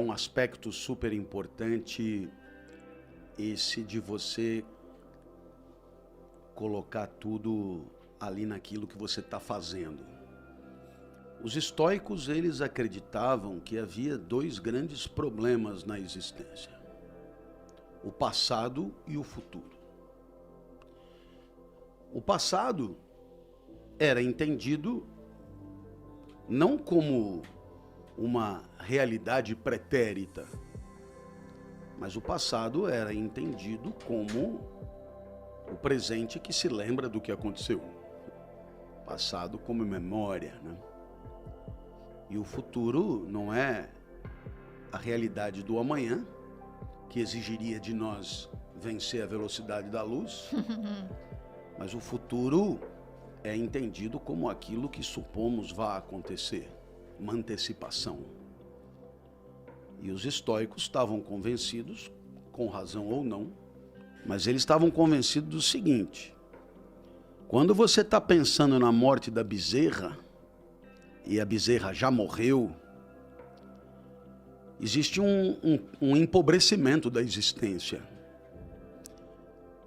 um aspecto super importante esse de você colocar tudo ali naquilo que você está fazendo. Os estoicos, eles acreditavam que havia dois grandes problemas na existência: o passado e o futuro. O passado era entendido não como uma realidade pretérita, mas o passado era entendido como o presente que se lembra do que aconteceu. Passado como memória, né? E o futuro não é a realidade do amanhã, que exigiria de nós vencer a velocidade da luz, mas o futuro é entendido como aquilo que supomos vai acontecer, uma antecipação. E os estoicos estavam convencidos, com razão ou não, mas eles estavam convencidos do seguinte: quando você está pensando na morte da bezerra, e a bezerra já morreu, existe um empobrecimento da existência.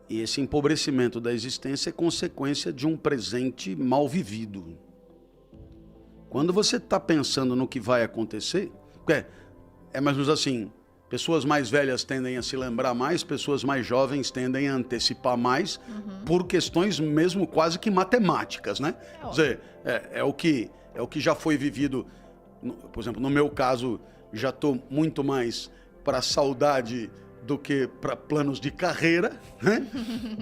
E esse empobrecimento da existência é consequência de um presente mal vivido. Quando você está pensando no que vai acontecer, é mais ou menos assim: pessoas mais velhas tendem a se lembrar mais, pessoas mais jovens tendem a antecipar mais, por questões mesmo quase que matemáticas, né? Quer dizer, é o que já foi vivido. Por exemplo, no meu caso, já estou muito mais para saudade do que para planos de carreira, né?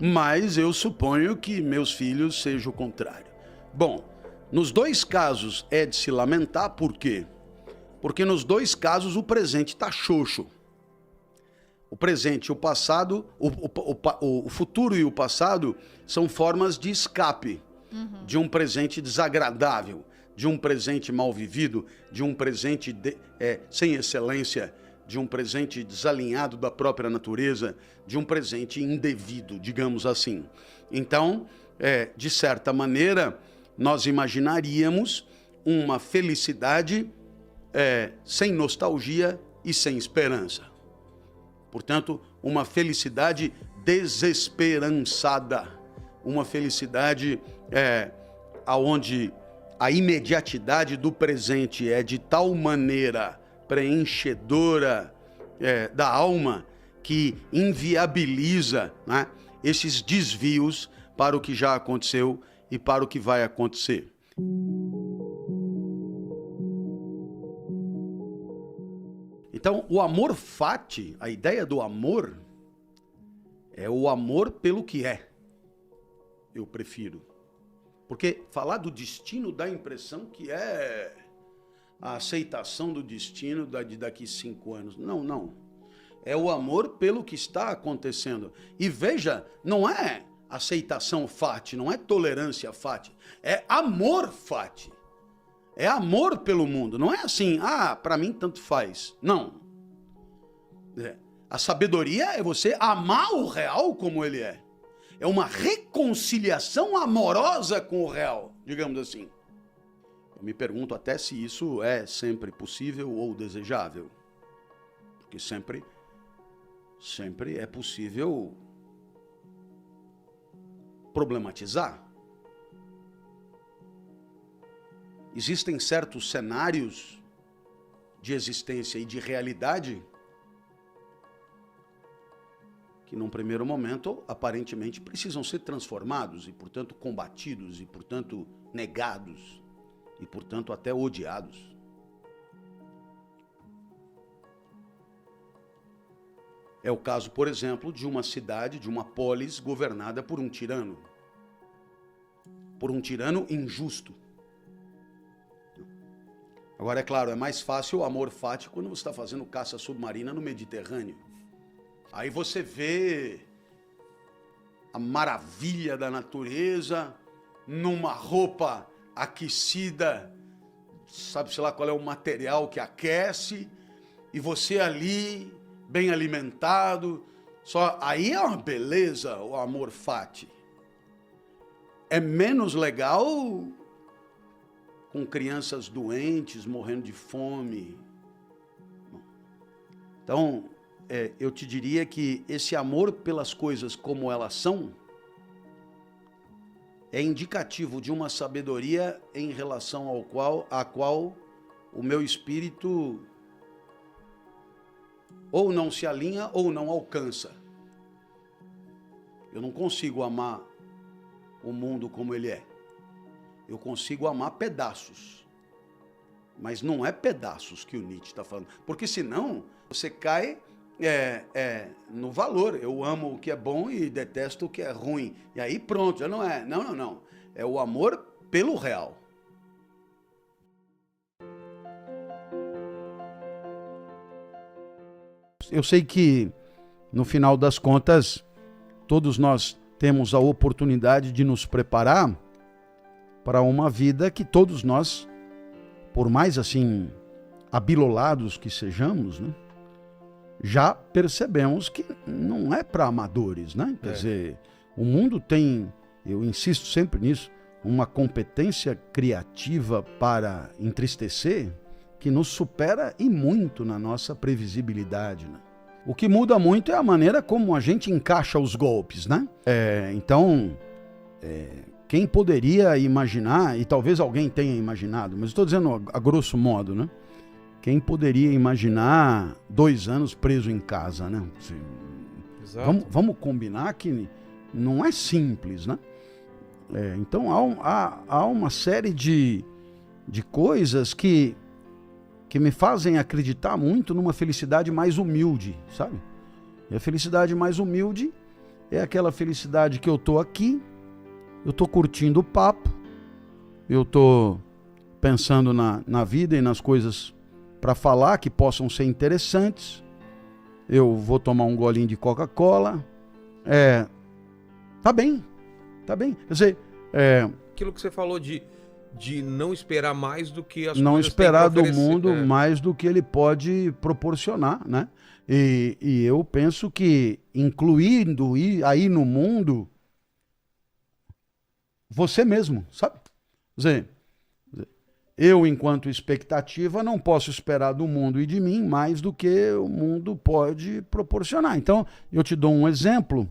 Mas eu suponho que meus filhos seja o contrário. Bom, nos dois casos é de se lamentar. Por quê? Porque nos dois casos o presente está xoxo. O presente e o passado, o futuro e o passado são formas de escape de um presente desagradável, de um presente mal vivido, de um presente sem excelência, de um presente desalinhado da própria natureza, de um presente indevido, digamos assim. Então, de certa maneira, nós imaginaríamos uma felicidade sem nostalgia e sem esperança. Portanto, uma felicidade desesperançada, uma felicidade onde a imediatidade do presente é de tal maneira preenchedora da alma que inviabiliza, né, esses desvios para o que já aconteceu e para o que vai acontecer. Então, o amor fati, a ideia do amor, é o amor pelo que é. Eu prefiro. Porque falar do destino dá a impressão que é a aceitação do destino de daqui 5 anos. Não, não. É o amor pelo que está acontecendo. E veja, não é aceitação fati, não é tolerância fati, é amor fati. É amor pelo mundo. Não é assim, para mim tanto faz. Não. A sabedoria é você amar o real como ele é. É uma reconciliação amorosa com o real, digamos assim. Eu me pergunto até se isso é sempre possível ou desejável. Porque sempre é possível problematizar. Existem certos cenários de existência e de realidade que num primeiro momento aparentemente precisam ser transformados e, portanto, combatidos e, portanto, negados e, portanto, até odiados. É o caso, por exemplo, de uma cidade, de uma polis governada por um tirano injusto. Agora, é claro, é mais fácil o amor fati quando você está fazendo caça submarina no Mediterrâneo. Aí você vê a maravilha da natureza numa roupa aquecida, sabe-se lá qual é o material que aquece, e você ali, bem alimentado. Aí é uma beleza o amor fati. É menos legal com crianças doentes, morrendo de fome. Então, eu te diria que esse amor pelas coisas como elas são é indicativo de uma sabedoria em relação à qual o meu espírito ou não se alinha ou não alcança. Eu não consigo amar o mundo como ele é. Eu consigo amar pedaços. Mas não é pedaços que o Nietzsche está falando. Porque senão você cai no valor. Eu amo o que é bom e detesto o que é ruim. E aí pronto, já não é. Não. É o amor pelo real. Eu sei que, no final das contas, todos nós temos a oportunidade de nos preparar para uma vida que todos nós, por mais assim abilolados que sejamos, né, já percebemos que não é para amadores, né? Quer dizer, o mundo tem, eu insisto sempre nisso, uma competência criativa para entristecer que nos supera e muito na nossa previsibilidade, né? O que muda muito é a maneira como a gente encaixa os golpes, né? Então, quem poderia imaginar, e talvez alguém tenha imaginado, mas estou dizendo a grosso modo, né? Quem poderia imaginar 2 anos preso em casa, né? Vamos combinar que não é simples, né? Então há uma série de coisas que me fazem acreditar muito numa felicidade mais humilde, sabe? E a felicidade mais humilde é aquela felicidade que eu tô aqui, eu tô curtindo o papo, eu tô pensando na vida e nas coisas para falar que possam ser interessantes, eu vou tomar um golinho de Coca-Cola, tá bem, quer dizer... Aquilo que você falou de não esperar mais do que as não coisas esperar têm que do mundo mais do que ele pode proporcionar, né? E eu penso que incluindo aí no mundo você mesmo, sabe? Quer dizer, eu, enquanto expectativa, não posso esperar do mundo e de mim mais do que o mundo pode proporcionar. Então, eu te dou um exemplo.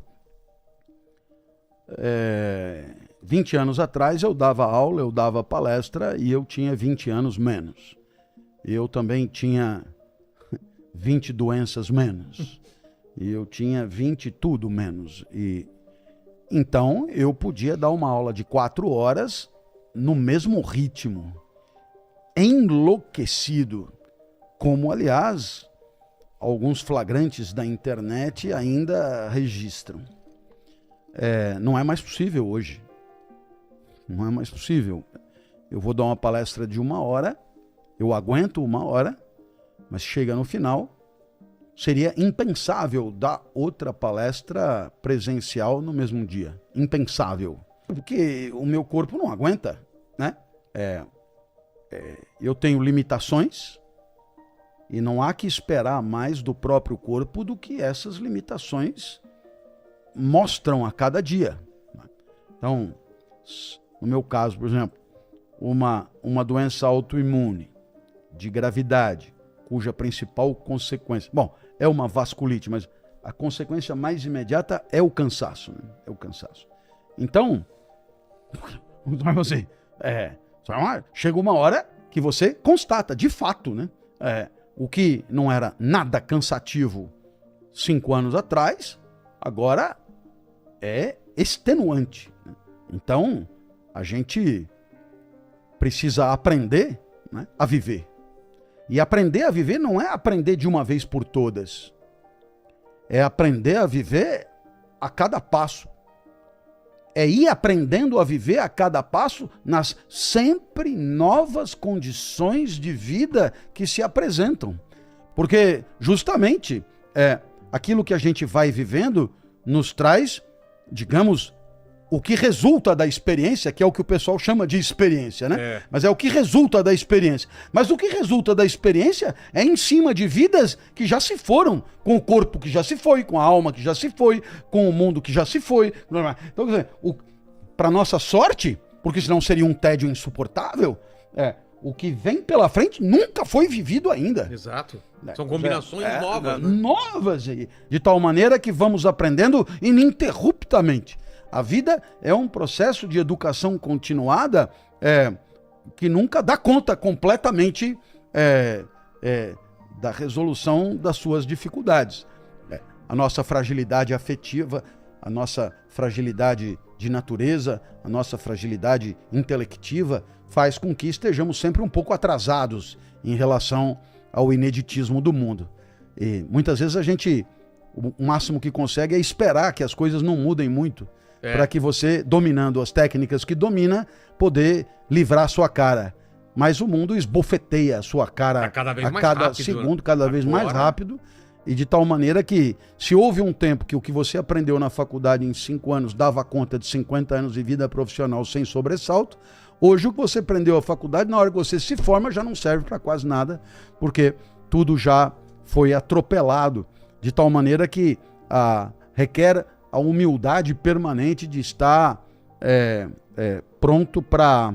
20 anos atrás eu dava aula, eu dava palestra e eu tinha 20 anos menos. Eu também tinha 20 doenças menos. E eu tinha 20 tudo menos. Então eu podia dar uma aula de 4 horas no mesmo ritmo. Enlouquecido. Como, aliás, alguns flagrantes da internet ainda registram. Não é mais possível hoje. Não é mais possível. Eu vou dar uma palestra de 1 hora, eu aguento 1 hora, mas chega no final, seria impensável dar outra palestra presencial no mesmo dia. Impensável. Porque o meu corpo não aguenta, né? Eu tenho limitações e não há que esperar mais do próprio corpo do que essas limitações mostram a cada dia. Então, no meu caso, por exemplo, uma doença autoimune de gravidade, cuja principal consequência, é uma vasculite, mas a consequência mais imediata é o cansaço, né? É o cansaço. Então, chega uma hora que você constata, de fato, né? O que não era nada cansativo 5 anos atrás, agora é extenuante. Né? Então, a gente precisa aprender, né, a viver. E aprender a viver não é aprender de uma vez por todas. É aprender a viver a cada passo. É ir aprendendo a viver a cada passo nas sempre novas condições de vida que se apresentam. Porque justamente aquilo que a gente vai vivendo nos traz, digamos, o que resulta da experiência, que é o que o pessoal chama de experiência, né? Mas é o que resulta da experiência. Mas o que resulta da experiência é em cima de vidas que já se foram, com o corpo que já se foi, com a alma que já se foi, com o mundo que já se foi. Então, quer dizer, para nossa sorte, porque senão seria um tédio insuportável, o que vem pela frente nunca foi vivido ainda. Exato. São combinações novas, né? Novas, de tal maneira que vamos aprendendo ininterruptamente. A vida é um processo de educação continuada que nunca dá conta completamente da resolução das suas dificuldades. A nossa fragilidade afetiva, a nossa fragilidade de natureza, a nossa fragilidade intelectiva faz com que estejamos sempre um pouco atrasados em relação ao ineditismo do mundo. E muitas vezes a gente, o máximo que consegue é esperar que as coisas não mudem muito, para que você, dominando as técnicas que domina, poder livrar a sua cara. Mas o mundo esbofeteia a sua cara a cada segundo, cada vez mais rápido, e de tal maneira que, se houve um tempo que o que você aprendeu na faculdade em 5 anos dava conta de 50 anos de vida profissional sem sobressalto, hoje o que você aprendeu na faculdade, na hora que você se forma, já não serve para quase nada, porque tudo já foi atropelado, de tal maneira que requer a humildade permanente de estar pronto para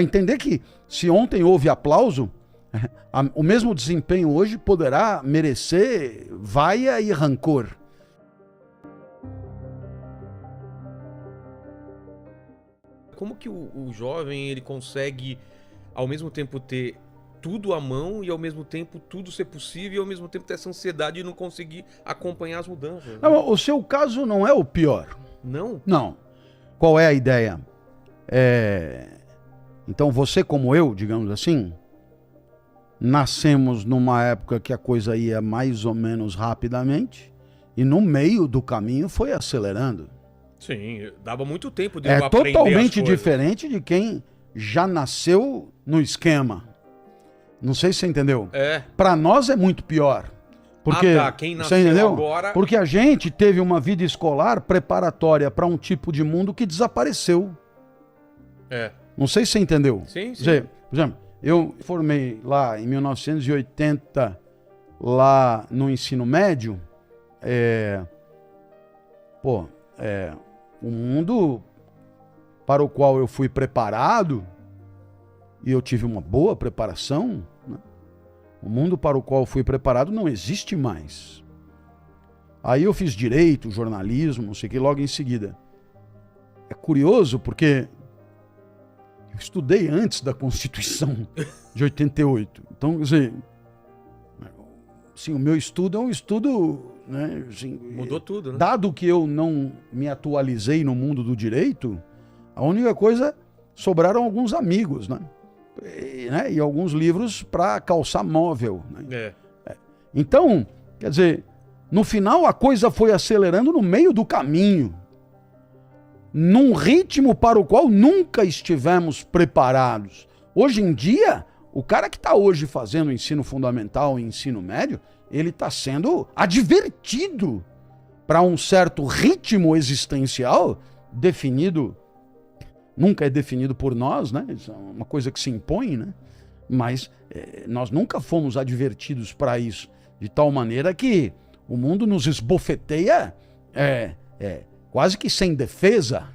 entender que, se ontem houve aplauso, o mesmo desempenho hoje poderá merecer vaia e rancor. Como que o jovem ele consegue ao mesmo tempo ter tudo à mão e ao mesmo tempo tudo ser possível e ao mesmo tempo ter essa ansiedade de não conseguir acompanhar as mudanças? Não, o seu caso não é o pior. Não? Não. Qual é a ideia? Então você, como eu, digamos assim, nascemos numa época que a coisa ia mais ou menos rapidamente e no meio do caminho foi acelerando. Sim, dava muito tempo de eu aprender É totalmente as coisas. diferente de quem já nasceu no esquema. Não sei se você entendeu. Para nós é muito pior. Porque, quem você nasceu entendeu? agora... Porque a gente teve uma vida escolar preparatória para um tipo de mundo que desapareceu. Não sei se você entendeu. Sim, sim. Por exemplo, eu formei lá em 1980, lá no ensino médio, o mundo para o qual eu fui preparado, e eu tive uma boa preparação, né? O mundo para o qual eu fui preparado não existe mais. Aí eu fiz direito, jornalismo, não sei o que, logo em seguida. É curioso porque eu estudei antes da Constituição de 88. Então, quer dizer, assim, o meu estudo é um estudo, né, assim, mudou tudo, né? Dado que eu não me atualizei no mundo do direito, a única coisa, sobraram alguns amigos, né? E alguns livros para calçar móvel. Né? Então, quer dizer, no final a coisa foi acelerando no meio do caminho, num ritmo para o qual nunca estivemos preparados. Hoje em dia, o cara que está hoje fazendo ensino fundamental e ensino médio, ele está sendo advertido para um certo ritmo existencial definido. Nunca é definido por nós, né? Isso é uma coisa que se impõe, né? Mas nós nunca fomos advertidos para isso, de tal maneira que o mundo nos esbofeteia quase que sem defesa.